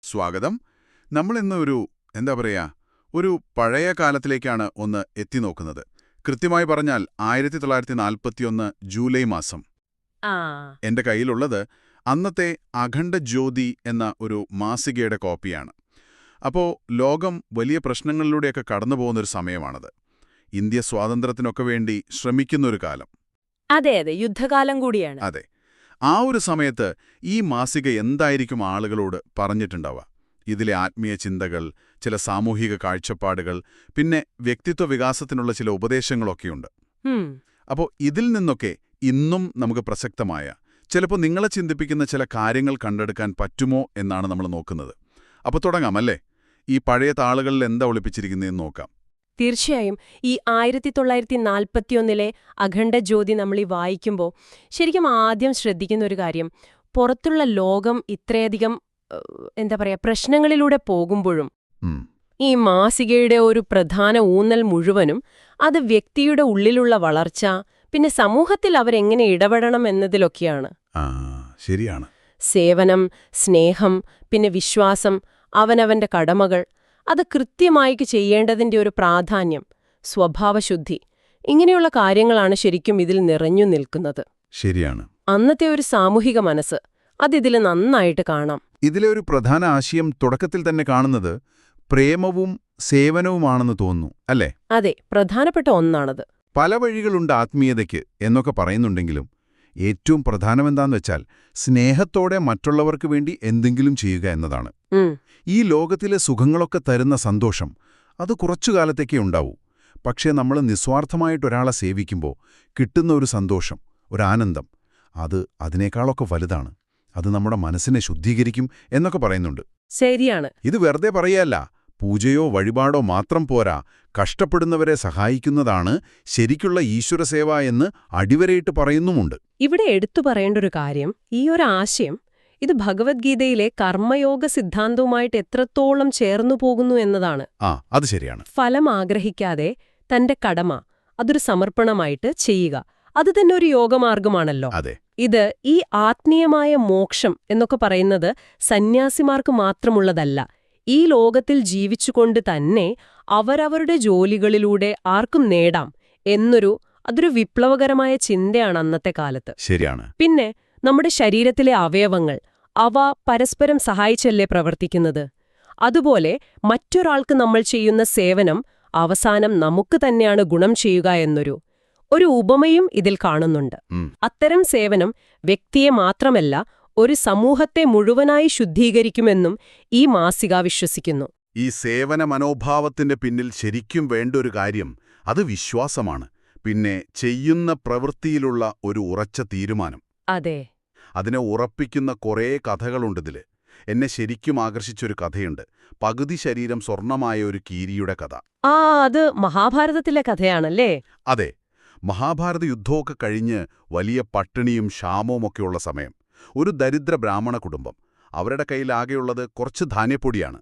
സ്വാഗതം. നമ്മളിന്ന് ഒരു പഴയ കാലത്തിലേക്കാണ് ഒന്ന് എത്തി നോക്കുന്നത്. കൃത്യമായി പറഞ്ഞാൽ 1941 ജൂലൈ മാസം. ആ എന്റെ കയ്യിലുള്ളത് അന്നത്തെ അഖണ്ഡ ജ്യോതി എന്ന ഒരു മാസികയുടെ കോപ്പിയാണ്. അപ്പോ ലോകം വലിയ പ്രശ്നങ്ങളിലൂടെയൊക്കെ കടന്നുപോകുന്നൊരു സമയമാണത്. ഇന്ത്യ സ്വാതന്ത്ര്യത്തിനൊക്കെ വേണ്ടി ശ്രമിക്കുന്നൊരു കാലം. അതെ അതെ, യുദ്ധകാലം കൂടിയാണ്. അതെ. ആ ഒരു സമയത്ത് ഈ മാസിക എന്തായിരിക്കും ആളുകളോട് പറഞ്ഞിട്ടുണ്ടാവുക? ഇതിലെ ആത്മീയ ചിന്തകൾ, ചില സാമൂഹിക കാഴ്ചപ്പാടുകൾ, പിന്നെ വ്യക്തിത്വ വികാസത്തിനുള്ള ചില ഉപദേശങ്ങളൊക്കെയുണ്ട്. ഉം, അപ്പോൾ ഇതിൽ നിന്നൊക്കെ ഇന്നും നമുക്ക് പ്രസക്തമായ, ചിലപ്പോൾ നിങ്ങളെ ചിന്തിപ്പിക്കുന്ന ചില കാര്യങ്ങൾ കണ്ടെടുക്കാൻ പറ്റുമോ എന്നാണ് നമ്മൾ നോക്കുന്നത്. അപ്പോൾ തുടങ്ങാം അല്ലേ? ഈ പഴയ താളുകളിൽ എന്താ ഒളിപ്പിച്ചിരിക്കുന്നതെന്ന് നോക്കാം. തീർച്ചയായും. ഈ 1941 അഖണ്ഡ ജ്യോതി നമ്മൾ വായിക്കുമ്പോൾ ശരിക്കും ആദ്യം ശ്രദ്ധിക്കുന്ന ഒരു കാര്യം, പുറത്തുള്ള ലോകം ഇത്രയധികം എന്താ പറയാ പ്രശ്നങ്ങളിലൂടെ പോകുമ്പോഴും ഉം, ഈ മാസികയുടെ ഒരു പ്രധാന ഊന്നൽ മുഴുവനും അത് വ്യക്തിയുടെ ഉള്ളിലുള്ള വളർച്ച, പിന്നെ സമൂഹത്തിൽ അവരെങ്ങനെ ഇടപെടണം എന്നതിലൊക്കെയാണ്. ആ ശരിയാണ്. സേവനം, സ്നേഹം, പിന്നെ വിശ്വാസം, അവനവന്റെ കടമകൾ, അത് കൃത്യമായിട്ട് ചെയ്യേണ്ടതിന്റെ ഒരു പ്രാധാന്യം, സ്വഭാവശുദ്ധി, ഇങ്ങനെയുള്ള കാര്യങ്ങളാണ് ശരിക്കും ഇതിൽ നിറഞ്ഞു നിൽക്കുന്നത്. ശരിയാണ്. അന്നത്തെ ഒരു സാമൂഹിക മനസ്സ് അതിതിൽ നന്നായിട്ട് കാണാം. ഇതിലെ ഒരു പ്രധാന ആശയം തുടക്കത്തിൽ തന്നെ കാണുന്നത് പ്രേമവും സേവനവുമാണെന്ന് തോന്നുന്നു, അല്ലേ? അതെ, പ്രധാനപ്പെട്ട ഒന്നാണത്. പല വഴികളുണ്ട് ആത്മീയതയ്ക്ക് എന്നൊക്കെ പറയുന്നുണ്ടെങ്കിലും ഏറ്റവും പ്രധാനമെന്താന്ന് വെച്ചാൽ സ്നേഹത്തോടെ മറ്റുള്ളവർക്ക് വേണ്ടി എന്തെങ്കിലും ചെയ്യുക എന്നതാണ്. ഉം, ഈ ലോകത്തിലെ സുഖങ്ങളൊക്കെ തരുന്ന സന്തോഷം അത് കുറച്ചുകാലത്തേക്കേ ഉണ്ടാവൂ. പക്ഷേ നമ്മൾ നിസ്വാർത്ഥമായിട്ടൊരാളെ സേവിക്കുമ്പോൾ കിട്ടുന്ന ഒരു സന്തോഷം, ഒരാനന്ദം, അത് അതിനേക്കാളൊക്കെ വലുതാണ്. അത് നമ്മുടെ മനസ്സിനെ ശുദ്ധീകരിക്കും എന്നൊക്കെ പറയുന്നുണ്ട്. ശരിയാണ്. ഇത് വെറുതെ പറയല്ല. പൂജയോ വഴിപാടോ മാത്രം പോരാ, കഷ്ടപ്പെടുന്നവരെ സഹായിക്കുന്നതാണ് ശരിക്കുള്ള ഈശ്വരസേവ എന്ന് അടിവരയിട്ട് പറയുന്നുമുണ്ട്. ഇവിടെ എടുത്തു പറയേണ്ട ഒരു കാര്യം, ഈ ഒരു ആശയം ഇത് ഭഗവത്ഗീതയിലെ കർമ്മയോഗ സിദ്ധാന്തവുമായിട്ട് എത്രത്തോളം ചേർന്നു പോകുന്നു എന്നതാണ്. അത് ശരിയാണ്. ഫലം ആഗ്രഹിക്കാതെ തന്റെ കടമ അതൊരു സമർപ്പണമായിട്ട് ചെയ്യുക, അത് തന്നെ ഒരു യോഗമാർഗമാണല്ലോ. അതെ. ഇത് ഈ ആത്മീയമായ മോക്ഷം എന്നൊക്കെ പറയുന്നത് സന്യാസിമാർക്ക് മാത്രമുള്ളതല്ല. ഈ ലോകത്തിൽ ജീവിച്ചുകൊണ്ട് തന്നെ അവരവരുടെ ജോലികളിലൂടെ ആർക്കും നേടാം അതൊരു വിപ്ലവകരമായ ചിന്തയാണ് അന്നത്തെ കാലത്ത്. ശരിയാണ്. പിന്നെ നമ്മുടെ ശരീരത്തിലെ അവയവങ്ങൾ, അവ പരസ്പരം സഹായിച്ചല്ലേ പ്രവർത്തിക്കുന്നത്. അതുപോലെ മറ്റൊരാൾക്ക് നമ്മൾ ചെയ്യുന്ന സേവനം അവസാനം നമുക്ക് തന്നെയാണ് ഗുണം ചെയ്യുക ഒരു ഉപമയും ഇതിൽ കാണുന്നുണ്ട്. അത്തരം സേവനം വ്യക്തിയെ മാത്രമല്ല, ഒരു സമൂഹത്തെ മുഴുവനായി ശുദ്ധീകരിക്കുമെന്നും ഈ മാസിക വിശ്വസിക്കുന്നു. ഈ സേവന മനോഭാവത്തിന്റെ പിന്നിൽ ശരിക്കും വേണ്ട ഒരു കാര്യം അത് വിശ്വാസമാണ്. പിന്നെ ചെയ്യുന്ന പ്രവൃത്തിയിലുള്ള ഒരു ഉറച്ച തീരുമാനം. അതെ. അതിനെ ഉറപ്പിക്കുന്ന കുറേ കഥകളുണ്ടിതില്. എന്നെ ശരിക്കും ആകർഷിച്ചൊരു കഥയുണ്ട്. പകുതി ശരീരം സ്വർണമായ ഒരു കീരിയുടെ കഥ. അത് മഹാഭാരതത്തിലെ കഥയാണല്ലേ? അതെ. മഹാഭാരത യുദ്ധമൊക്കെ കഴിഞ്ഞ് വലിയ പട്ടിണിയും ക്ഷാമവുമൊക്കെയുള്ള സമയം. ഒരു ദരിദ്ര ബ്രാഹ്മണ കുടുംബം. അവരുടെ കയ്യിലാകെയുള്ളത് കുറച്ച് ധാന്യപ്പൊടിയാണ്.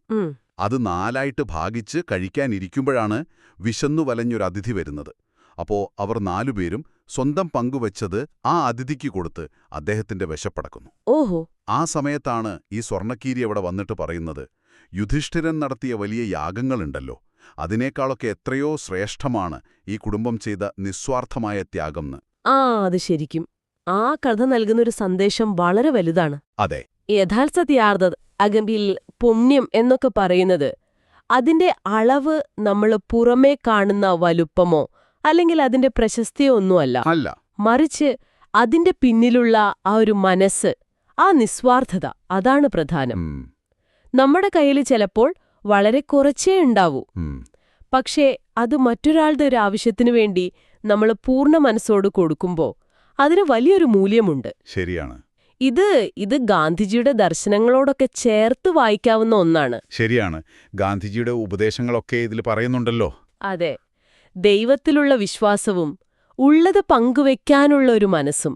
അത് 4 ഭാഗിച്ച് കഴിക്കാനിരിക്കുമ്പോഴാണ് വിശന്നു വലഞ്ഞൊരു അതിഥി വരുന്നത്. അപ്പോ അവർ 4 പേരും സ്വന്തം പങ്കുവച്ചത് ആ അതിഥിക്ക് കൊടുത്ത് അദ്ദേഹത്തിന്റെ വിശപ്പടക്കുന്നു. ഓഹോ. ആ സമയത്താണ് ഈ സ്വർണ്ണക്കീരി അവിടെ വന്നിട്ട് പറയുന്നത്, യുധിഷ്ഠിരൻ നടത്തിയ വലിയ യാഗങ്ങളുണ്ടല്ലോ, അതിനേക്കാളൊക്കെ എത്രയോ ശ്രേഷ്ഠമാണ് ഈ കുടുംബം ചെയ്ത നിസ്വാർത്ഥമായ ത്യാഗംന്ന്. അത് ശരിക്കും ആ കഥ നൽകുന്നൊരു സന്ദേശം വളരെ വലുതാണ്. അതെ. യഥാർത്ഥ അഗമ്പിൽ പുണ്യം എന്നൊക്കെ പറയുന്നത് അതിന്റെ അളവ് നമ്മൾ പുറമേ കാണുന്ന വലുപ്പമോ അല്ലെങ്കിൽ അതിന്റെ പ്രശസ്തിയോ ഒന്നുമല്ല. മറിച്ച് അതിന്റെ പിന്നിലുള്ള ആ ഒരു മനസ്സ്, ആ നിസ്വാർത്ഥത, അതാണ് പ്രധാനം. നമ്മുടെ കയ്യിൽ ചിലപ്പോൾ വളരെ കുറച്ചേ ഉണ്ടാവൂ, പക്ഷേ അത് മറ്റൊരാളുടെ ഒരു ആവശ്യത്തിനു വേണ്ടി നമ്മൾ പൂർണ്ണ മനസ്സോട് കൊടുക്കുമ്പോൾ അതിന് വലിയൊരു മൂല്യമുണ്ട്. ശരിയാണ്. ഇത് ഗാന്ധിജിയുടെ ദർശനങ്ങളോടൊക്കെ ചേർത്ത് വായിക്കാവുന്ന ഒന്നാണ്. ശരിയാണ്. ഗാന്ധിജിയുടെ ഉപദേശങ്ങളൊക്കെ ഇതിൽ പറയുന്നുണ്ടല്ലോ. അതെ. ദൈവത്തിലുള്ള വിശ്വാസവും ഉള്ളത് പങ്കുവെക്കാനുള്ള ഒരു മനസ്സും,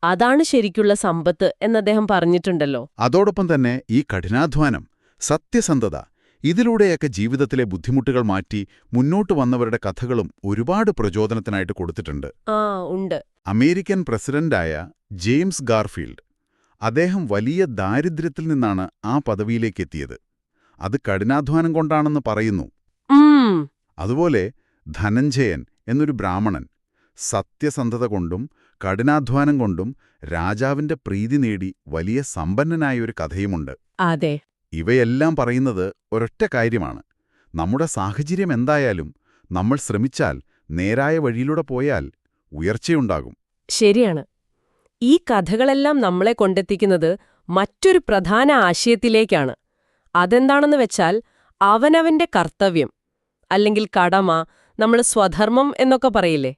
അതാണ് ശരിക്കുള്ള സമ്പത്ത് എന്ന് അദ്ദേഹം പറഞ്ഞിട്ടുണ്ടല്ലോ. അതോടൊപ്പം തന്നെ ഈ കഠിനാധ്വാനം, സത്യസന്ധത, ഇതിലൂടെയൊക്കെ ജീവിതത്തിലെ ബുദ്ധിമുട്ടുകൾ മാറ്റി മുന്നോട്ട് വന്നവരുടെ കഥകളും ഒരുപാട് പ്രചോദനത്തിനായിട്ട് കൊടുത്തിട്ടുണ്ട്. ഉണ്ട്. അമേരിക്കൻ പ്രസിഡന്റായ ജെയിംസ് ഗാർഫീൽഡ് അദ്ദേഹം വലിയ ദാരിദ്ര്യത്തിൽ നിന്നാണ് ആ പദവിയിലേക്കെത്തിയത്. അത് കഠിനാധ്വാനം കൊണ്ടാണെന്ന് പറയുന്നു. അതുപോലെ ധനഞ്ജയൻ എന്നൊരു ബ്രാഹ്മണൻ സത്യസന്ധത കൊണ്ടും കഠിനാധ്വാനം കൊണ്ടും രാജാവിന്റെ പ്രീതി നേടി വലിയ സമ്പന്നനായൊരു കഥയുമുണ്ട്. അതെ, ഇവയെല്ലാം പറയുന്നത് ഒരൊറ്റ കാര്യമാണ്: നമ്മുടെ സാഹചര്യം എന്തായാലും നമ്മൾ ശ്രമിച്ചാൽ, നേരായ വഴിയിലൂടെ പോയാൽ ഉയർച്ചയുണ്ടാകും. ശരിയാണ്. ഈ കഥകളെല്ലാം നമ്മളെ കൊണ്ടെത്തിക്കുന്നത് മറ്റൊരു പ്രധാന ആശയത്തിലേക്കാണ്. അതെന്താണെന്ന് വെച്ചാൽ, അവനവന്റെ കർത്തവ്യം അല്ലെങ്കിൽ കടമ, നമ്മൾ സ്വധർമ്മം എന്നൊക്കെ പറയില്ലേ,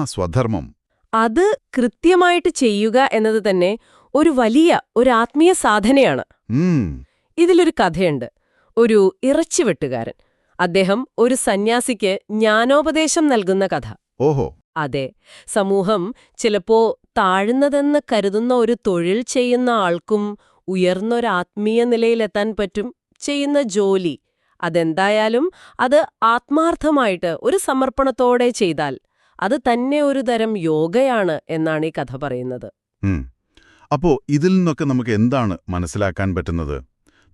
സ്വധർമ്മം, അത് കൃത്യമായിട്ട് ചെയ്യുക എന്നത് തന്നെ ഒരു ആത്മീയ സാധനയാണ്. ഇതിലൊരു കഥയുണ്ട്. ഒരു ഇറച്ചിവെട്ടുകാരൻ, അദ്ദേഹം ഒരു സന്യാസിക്ക് ജ്ഞാനോപദേശം നൽകുന്ന കഥ. ഓഹോ. അതെ, സമൂഹം ചിലപ്പോ താഴ്ന്നതെന്ന് കരുതുന്ന ഒരു തൊഴിൽ ചെയ്യുന്ന ആൾക്കും ഉയർന്നൊരാത്മീയ നിലയിലെത്താൻ പറ്റും. ചെയ്യുന്ന ജോലി അതെന്തായാലും അത് ആത്മാർത്ഥമായിട്ട് ഒരു സമർപ്പണത്തോടെ ചെയ്താൽ അത് തന്നെ ഒരു തരം യോഗയാണ് എന്നാണ് ഈ കഥ പറയുന്നത്. അപ്പോ ഇതിൽ നിന്നൊക്കെ നമുക്ക് എന്താണ് മനസ്സിലാക്കാൻ പറ്റുന്നത്?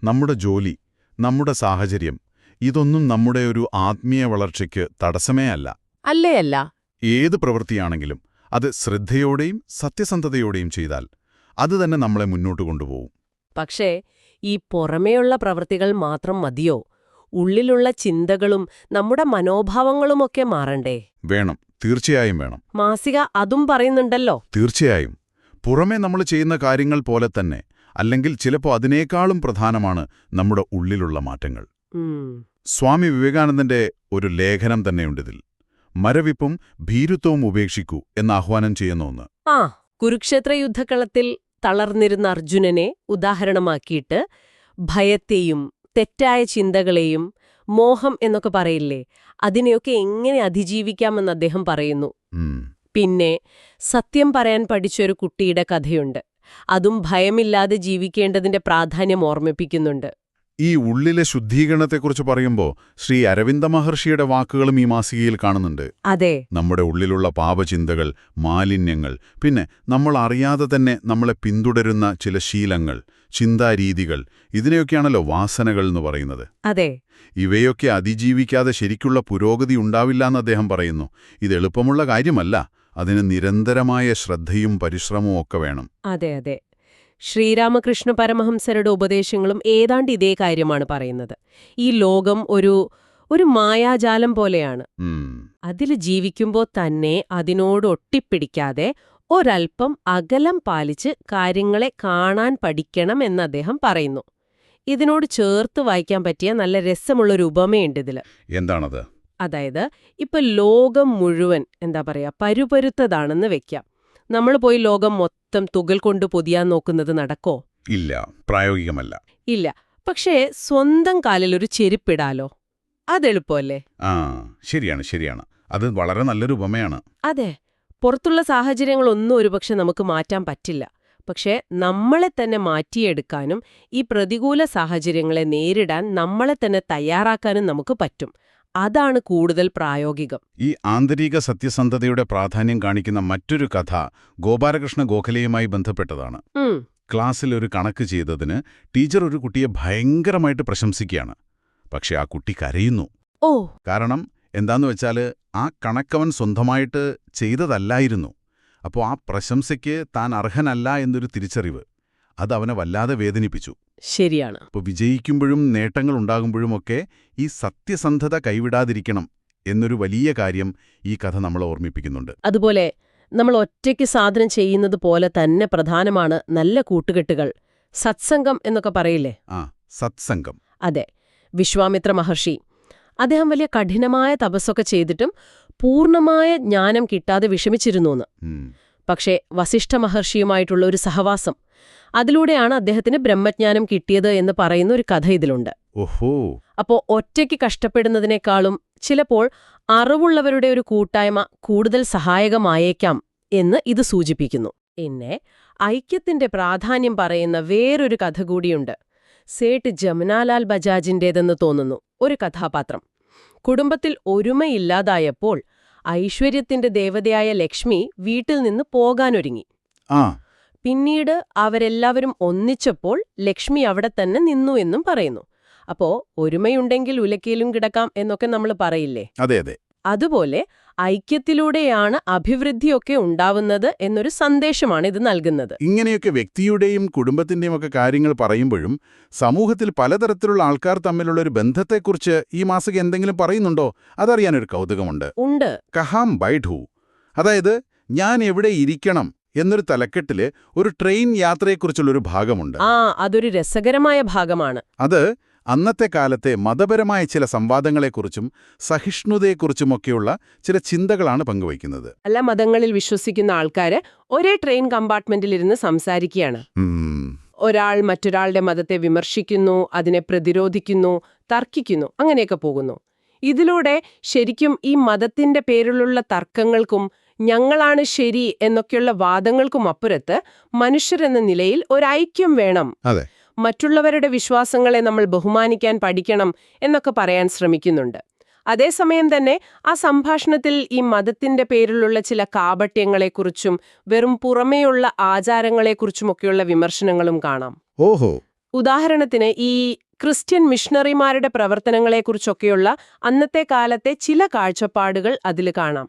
നമ്മുടെ ജോലി, നമ്മുടെ സാഹചര്യം, ഇതൊന്നും നമ്മുടെ ഒരു ആത്മീയ വളർച്ചയ്ക്ക് തടസ്സമേ അല്ല. അല്ല. ഏത് പ്രവൃത്തിയാണെങ്കിലും അത് ശ്രദ്ധയോടെയും സത്യസന്ധതയോടെയും ചെയ്താൽ അത് തന്നെ നമ്മളെ മുന്നോട്ട് കൊണ്ടുപോകും. പക്ഷേ ഈ പുറമേയുള്ള പ്രവൃത്തികൾ മാത്രം മതിയോ? ഉള്ളിലുള്ള ചിന്തകളും നമ്മുടെ മനോഭാവങ്ങളുമൊക്കെ മാറണ്ടേ? വേണം, തീർച്ചയായും വേണം. മാസിക അതും പറയുന്നുണ്ടല്ലോ. തീർച്ചയായും. പുറമേ നമ്മൾ ചെയ്യുന്ന കാര്യങ്ങൾ പോലെ തന്നെ, അല്ലെങ്കിൽ ചിലപ്പോൾ അതിനേക്കാളും പ്രധാനമാണ് നമ്മുടെ ഉള്ളിലുള്ള മാറ്റങ്ങൾ. സ്വാമി വിവേകാനന്ദന്റെ ഒരു ലേഖനം തന്നെയുണ്ടിതിൽ. മരവിപ്പും ഭീരുത്വവും ഉപേക്ഷിക്കൂ എന്ന് ആഹ്വാനം ചെയ്യുന്ന ഒന്ന്. കുരുക്ഷേത്ര യുദ്ധക്കളത്തിൽ തളർന്നിരുന്ന അർജുനനെ ഉദാഹരണമാക്കിയിട്ട് ഭയത്തെയും തെറ്റായ ചിന്തകളെയും മോഹം എന്നൊക്കെ പറയില്ലേ, അതിനെയൊക്കെ എങ്ങനെ അതിജീവിക്കാമെന്ന് അദ്ദേഹം പറയുന്നു. പിന്നെ സത്യം പറയാൻ പഠിച്ചൊരു കുട്ടിയുടെ കഥയുണ്ട്. അതും ഭയമില്ലാതെ ജീവിക്കേണ്ടതിന്റെ പ്രാധാന്യം ഓർമ്മിപ്പിക്കുന്നുണ്ട്. ഈ ഉള്ളിലെ ശുദ്ധീകരണത്തെക്കുറിച്ച് പറയുമ്പോൾ ശ്രീ അരവിന്ദ മഹർഷിയുടെ വാക്കുകളും ഈ മാസികയിൽ കാണുന്നുണ്ട്. അതെ, നമ്മുടെ ഉള്ളിലുള്ള പാപചിന്തകൾ, മാലിന്യങ്ങൾ, പിന്നെ നമ്മൾ അറിയാതെ തന്നെ നമ്മളെ പിന്തുടരുന്ന ചില ശീലങ്ങൾ, ചിന്താരീതികൾ, ഇതിനെയൊക്കെയാണല്ലോ വാസനകൾ എന്ന് പറയുന്നത്. അതെ, ഇവയൊക്കെ അതിജീവിക്കാതെ ശരിക്കുള്ള പുരോഗതി ഉണ്ടാവില്ലെന്ന് അദ്ദേഹം പറയുന്നു. ഇത് എളുപ്പമുള്ള കാര്യമല്ല, അതിന് നിരന്തരമായ ശ്രദ്ധയും പരിശ്രമവും ഒക്കെ വേണം. അതെ. ശ്രീരാമകൃഷ്ണ പരമഹംസരുടെ ഉപദേശങ്ങളും ഏതാണ്ട് ഇതേ കാര്യമാണ് പറയുന്നത്. ഈ ലോകം ഒരു മായാജാലം പോലെയാണ്. അതിൽ ജീവിക്കുമ്പോൾ തന്നെ അതിനോട് ഒട്ടിപ്പിടിക്കാതെ ഒരൽപ്പം അകലം പാലിച്ച് കാര്യങ്ങളെ കാണാൻ പഠിക്കണം എന്ന് അദ്ദേഹം പറയുന്നു. ഇതിനോട് ചേർത്ത് വായിക്കാൻ പറ്റിയ നല്ല രസമുള്ളൊരു ഉപമയുണ്ട്. എന്താണത്? അതായത്, ഇപ്പൊ ലോകം മുഴുവൻ പരുപരുത്തതാണെന്ന് വെക്കാം. നമ്മൾ പോയി ലോകം മൊത്തം തുകൽ കൊണ്ട് പൊതിയാൻ നോക്കുന്നത് നടക്കോ? ഇല്ല, പ്രായോഗികമല്ല. ഇല്ല. പക്ഷേ സ്വന്തം കാലിൽ ഒരു ചെരുപ്പിടാലോ, അതെളുപ്പമല്ലേ? ശരിയാണ്. അത് വളരെ നല്ലൊരു ഉപമയാണ്. അതെ, പുറത്തുള്ള സാഹചര്യങ്ങളൊന്നും ഒരുപക്ഷെ നമുക്ക് മാറ്റാൻ പറ്റില്ല. പക്ഷേ നമ്മളെ തന്നെ മാറ്റിയെടുക്കാനും ഈ പ്രതികൂല സാഹചര്യങ്ങളെ നേരിടാൻ നമ്മളെ തന്നെ തയ്യാറാക്കാനും നമുക്ക് പറ്റും. അതാണ് കൂടുതൽ പ്രായോഗികം. ഈ ആന്തരിക സത്യസന്ധതയുടെ പ്രാധാന്യം കാണിക്കുന്ന മറ്റൊരു കഥ ഗോപാലകൃഷ്ണ ഗോഖലെയുമായി ബന്ധപ്പെട്ടതാണ്. ക്ലാസ്സിൽ ഒരു കണക്ക് ചെയ്തതിന് ടീച്ചർ ഒരു കുട്ടിയെ ഭയങ്കരമായിട്ട് പ്രശംസിക്കുകയാണ്. പക്ഷെ ആ കുട്ടി കരയുന്നു. കാരണം എന്താന്ന് വെച്ചാൽ ആ കണക്കവൻ സ്വന്തമായിട്ട് ചെയ്തതല്ലായിരുന്നു. അപ്പോൾ ആ പ്രശംസയ്ക്ക് താൻ അർഹനല്ല എന്നൊരു തിരിച്ചറിവ് അത് അവനെ വല്ലാതെ വേദനിപ്പിച്ചു. ശരിയാണ്. അപ്പോൾ വിജയിക്കുമ്പോഴും നേട്ടങ്ങൾ ഉണ്ടാകുമ്പോഴുമൊക്കെ ഈ സത്യസന്ധത കൈവിടാതിരിക്കണം എന്നൊരു വലിയ കാര്യം ഈ കഥ നമ്മളെ ഓർമ്മിപ്പിക്കുന്നുണ്ട്. അതുപോലെ നമ്മൾ ഒറ്റയ്ക്ക് സാധനം ചെയ്യുന്നത് പോലെ തന്നെ പ്രധാനമാണ് നല്ല കൂട്ടുകെട്ടുകൾ. സത്സംഗം എന്നൊക്കെ പറയില്ലേ? സത്സംഗം. അതെ. വിശ്വാമിത്ര മഹർഷി, അദ്ദേഹം വലിയ കഠിനമായ തപസ്സൊക്കെ ചെയ്തിട്ടും പൂർണ്ണമായ ജ്ഞാനം കിട്ടാതെ വിഷമിച്ചിരുന്നുവെന്ന്. പക്ഷേ വസിഷ്ഠ മഹർഷിയുമായിട്ടുള്ള ഒരു സഹവാസം, അതിലൂടെയാണ് അദ്ദേഹത്തിന് ബ്രഹ്മജ്ഞാനം കിട്ടിയത് എന്ന് പറയുന്ന ഒരു കഥ ഇതിലുണ്ട്. അപ്പോ ഒറ്റയ്ക്ക് കഷ്ടപ്പെടുന്നതിനേക്കാളും ചിലപ്പോൾ അറിവുള്ളവരുടെ ഒരു കൂട്ടായ്മ കൂടുതൽ സഹായകമായേക്കാം എന്ന് ഇത് സൂചിപ്പിക്കുന്നു. പിന്നെ ഐക്യത്തിന്റെ പ്രാധാന്യം പറയുന്ന വേറൊരു കഥ കൂടിയുണ്ട്. സേഠ് ജമുനാലാൽ ബജാജിന്റേതെന്ന് തോന്നുന്നു ഒരു കഥാപാത്രം. കുടുംബത്തിൽ ഒരുമയില്ലാതായപ്പോൾ ഐശ്വര്യത്തിന്റെ ദേവതയായ ലക്ഷ്മി വീട്ടിൽ നിന്ന് പോകാനൊരുങ്ങി. പിന്നീട് അവരെല്ലാവരും ഒന്നിച്ചപ്പോൾ ലക്ഷ്മി അവിടെ തന്നെ നിന്നു എന്നും പറയുന്നു. അപ്പോ ഒരുമയുണ്ടെങ്കിൽ ഉലക്കയിലും കിടക്കാം എന്നൊക്കെ നമ്മൾ പറയില്ലേ? അതെ അതെ. അതുപോലെ ഐക്യത്തിലൂടെയാണ് അഭിവൃദ്ധിയൊക്കെ ഉണ്ടാവുന്നത് എന്നൊരു സന്ദേശമാണ് ഇത് നൽകുന്നത്. ഇങ്ങനെയൊക്കെ വ്യക്തിയുടെയും കുടുംബത്തിന്റെയും ഒക്കെ കാര്യങ്ങൾ പറയുമ്പോഴും സമൂഹത്തിൽ പലതരത്തിലുള്ള ആൾക്കാർ തമ്മിലുള്ള ഒരു ബന്ധത്തെക്കുറിച്ച് ഈ മാസിക എന്തെങ്കിലും പറയുന്നുണ്ടോ? അതറിയാനൊരു കൗതുകമുണ്ട്. ഉണ്ട്. കഹാം ബൈഠു, അതായത് ഞാൻ എവിടെ ഇരിക്കണം എന്നൊരു തലക്കെട്ടില് ഒരു ട്രെയിൻ യാത്രയെക്കുറിച്ചുള്ളൊരു ഭാഗമുണ്ട്. അതൊരു രസകരമായ ഭാഗമാണ്. അത് അന്നത്തെ കാലത്തെ മതപരമായ ചില സംവാദങ്ങളെക്കുറിച്ചും സഹിഷ്ണുതയെക്കുറിച്ചുമൊക്കെയുള്ള ചില ചിന്തകളാണ് പങ്കുവയ്ക്കുന്നത്. എല്ലാ മതങ്ങളിൽ വിശ്വസിക്കുന്ന ആൾക്കാര് ഒരേ ട്രെയിൻ കമ്പാർട്ട്മെന്റിലിരുന്ന് സംസാരിക്കുകയാണ്. ഒരാൾ മറ്റൊരാളുടെ മതത്തെ വിമർശിക്കുന്നു, അതിനെ പ്രതിരോധിക്കുന്നു, തർക്കിക്കുന്നു, അങ്ങനെയൊക്കെ പോകുന്നു. ഇതിലൂടെ ശരിക്കും ഈ മതത്തിന്റെ പേരിലുള്ള തർക്കങ്ങൾക്കും ഞങ്ങളാണ് ശരി എന്നൊക്കെയുള്ള വാദങ്ങൾക്കും അപ്പുറത്ത് മനുഷ്യരെന്ന നിലയിൽ ഒരൈക്യം വേണം, മറ്റുള്ളവരുടെ വിശ്വാസങ്ങളെ നമ്മൾ ബഹുമാനിക്കാൻ പഠിക്കണം എന്നൊക്കെ പറയാൻ ശ്രമിക്കുന്നുണ്ട്. അതേസമയം തന്നെ ആ സംഭാഷണത്തിൽ ഈ മതത്തിന്റെ പേരിലുള്ള ചില കാപട്യങ്ങളെക്കുറിച്ചും വെറും പുറമേയുള്ള ആചാരങ്ങളെക്കുറിച്ചുമൊക്കെയുള്ള വിമർശനങ്ങളും കാണാം. ഉദാഹരണത്തിന് ഈ ക്രിസ്ത്യൻ മിഷണറിമാരുടെ പ്രവർത്തനങ്ങളെക്കുറിച്ചൊക്കെയുള്ള അന്നത്തെ കാലത്തെ ചില കാഴ്ചപ്പാടുകൾ അതിൽ കാണാം.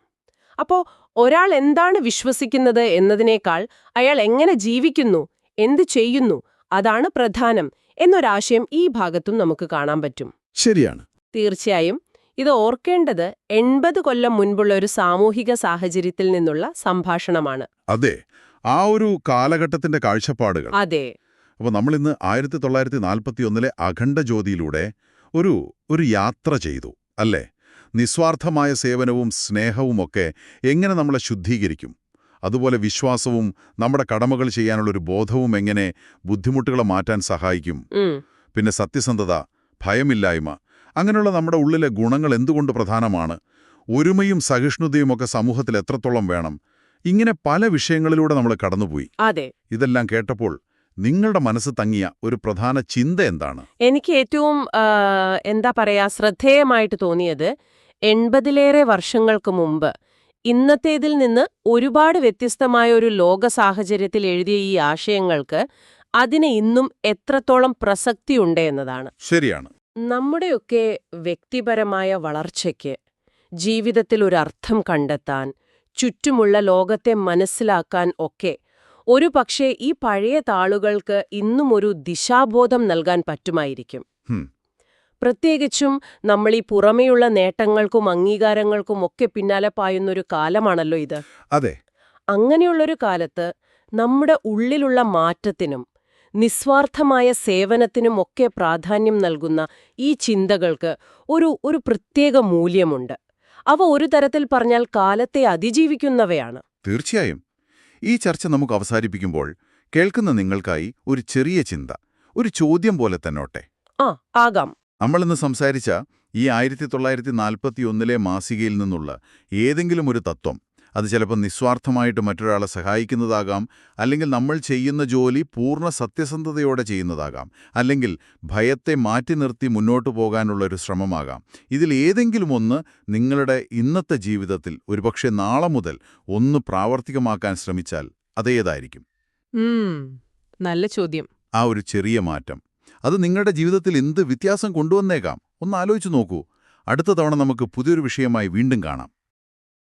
അപ്പോ ഒരാൾ എന്താണ് വിശ്വസിക്കുന്നത് എന്നതിനേക്കാൾ അയാൾ എങ്ങനെ ജീവിക്കുന്നു, എന്ത് ചെയ്യുന്നു, അതാണ് പ്രധാനം എന്നൊരാശയം ഈ ഭാഗത്തും നമുക്ക് കാണാൻ പറ്റും. ശരിയാണ്. തീർച്ചയായും ഇത് ഓർക്കേണ്ടത് 80 കൊല്ലം മുൻപുള്ള ഒരു സാമൂഹിക സാഹചര്യത്തിൽ നിന്നുള്ള സംഭാഷണമാണ്. അതെ, ആ ഒരു കാലഘട്ടത്തിന്റെ കാഴ്ചപ്പാടുകൾ. അതെ. അപ്പോൾ നമ്മളിന്ന് 1941 അഖണ്ഡ ജ്യോതിയിലൂടെ ഒരു യാത്ര ചെയ്തു അല്ലേ? നിസ്വാർത്ഥമായ സേവനവും സ്നേഹവുമൊക്കെ എങ്ങനെ നമ്മളെ ശുദ്ധീകരിക്കും, അതുപോലെ വിശ്വാസവും നമ്മുടെ കടമകൾ ചെയ്യാനുള്ളൊരു ബോധവും എങ്ങനെ ബുദ്ധിമുട്ടുകളെ മാറ്റാൻ സഹായിക്കും, പിന്നെ സത്യസന്ധത, ഭയമില്ലായ്മ, അങ്ങനെയുള്ള നമ്മുടെ ഉള്ളിലെ ഗുണങ്ങൾ എന്തുകൊണ്ട് പ്രധാനമാണ്, ഒരുമയും സഹിഷ്ണുതയുമൊക്കെ സമൂഹത്തിൽ എത്രത്തോളം വേണം, ഇങ്ങനെ പല വിഷയങ്ങളിലൂടെ നമ്മൾ കടന്നുപോയി. അതെ. ഇതെല്ലാം കേട്ടപ്പോൾ നിങ്ങളുടെ മനസ്സ് തങ്ങിയ ഒരു പ്രധാന ചിന്ത എന്താണ്? എനിക്ക് ഏറ്റവും ശ്രദ്ധേയമായിട്ട് തോന്നിയത് 80ലേറെ വർഷങ്ങൾക്ക് മുമ്പ് ഇന്നത്തേതിൽ നിന്ന് ഒരുപാട് വ്യത്യസ്തമായ ഒരു ലോക സാഹചര്യത്തിൽ എഴുതിയ ഈ ആശയങ്ങൾക്ക് അതിന് ഇന്നും എത്രത്തോളം പ്രസക്തിയുണ്ട് എന്നതാണ്. ശരിയാണ്. നമ്മുടെയൊക്കെ വ്യക്തിപരമായ വളർച്ചയ്ക്ക്, ജീവിതത്തിൽ ഒരു അർത്ഥം കണ്ടെത്താൻ, ചുറ്റുമുള്ള ലോകത്തെ മനസ്സിലാക്കാൻ ഒക്കെ ഒരു പക്ഷേ ഈ പഴയ താളുകൾക്ക് ഇന്നും ഒരു ദിശാബോധം നൽകാൻ പറ്റുമായിരിക്കും. പ്രത്യേകിച്ചും നമ്മൾ ഈ പുറമെയുള്ള നേട്ടങ്ങൾക്കും അംഗീകാരങ്ങൾക്കും ഒക്കെ പിന്നാലെ പായുന്നൊരു കാലമാണല്ലോ ഇത്. അതെ. അങ്ങനെയുള്ളൊരു കാലത്ത് നമ്മുടെ ഉള്ളിലുള്ള മാറ്റത്തിനും നിസ്വാർത്ഥമായ സേവനത്തിനുമൊക്കെ പ്രാധാന്യം നൽകുന്ന ഈ ചിന്തകൾക്ക് ഒരു പ്രത്യേക മൂല്യമുണ്ട്. അവ ഒരു തരത്തിൽ പറഞ്ഞാൽ കാലത്തെ അതിജീവിക്കുന്നവയാണ്. തീർച്ചയായും. ഈ ചർച്ച നമുക്ക് അവസാനിപ്പിക്കുമ്പോൾ കേൾക്കുന്ന നിങ്ങൾക്കായി ഒരു ചെറിയ ചിന്ത, ഒരു ചോദ്യം പോലെ തന്നോട്ടെ. ആകാം. നമ്മളിന്ന് സംസാരിച്ച ഈ 1941 മാസികയിൽ നിന്നുള്ള ഏതെങ്കിലും ഒരു തത്വം, അത് ചിലപ്പോൾ നിസ്വാർത്ഥമായിട്ട് മറ്റൊരാളെ സഹായിക്കുന്നതാകാം, അല്ലെങ്കിൽ നമ്മൾ ചെയ്യുന്ന ജോലി പൂർണ്ണ സത്യസന്ധതയോടെ ചെയ്യുന്നതാകാം, അല്ലെങ്കിൽ ഭയത്തെ മാറ്റി നിർത്തി മുന്നോട്ടു പോകാനുള്ളൊരു ശ്രമമാകാം. ഇതിൽ ഏതെങ്കിലും ഒന്ന് നിങ്ങളുടെ ഇന്നത്തെ ജീവിതത്തിൽ ഒരുപക്ഷെ നാളെ മുതൽ ഒന്ന് പ്രാവർത്തികമാക്കാൻ ശ്രമിച്ചാൽ അതേതായിരിക്കും? നല്ല ചോദ്യം. ആ ഒരു ചെറിയ മാറ്റം അത് നിങ്ങളുടെ ജീവിതത്തിൽ എന്ത് വ്യത്യാസം കൊണ്ടുവന്നേക്കാം? ഒന്ന് ആലോചിച്ചു നോക്കൂ. അടുത്ത തവണ നമുക്ക് പുതിയൊരു വിഷയമായി വീണ്ടും കാണാം.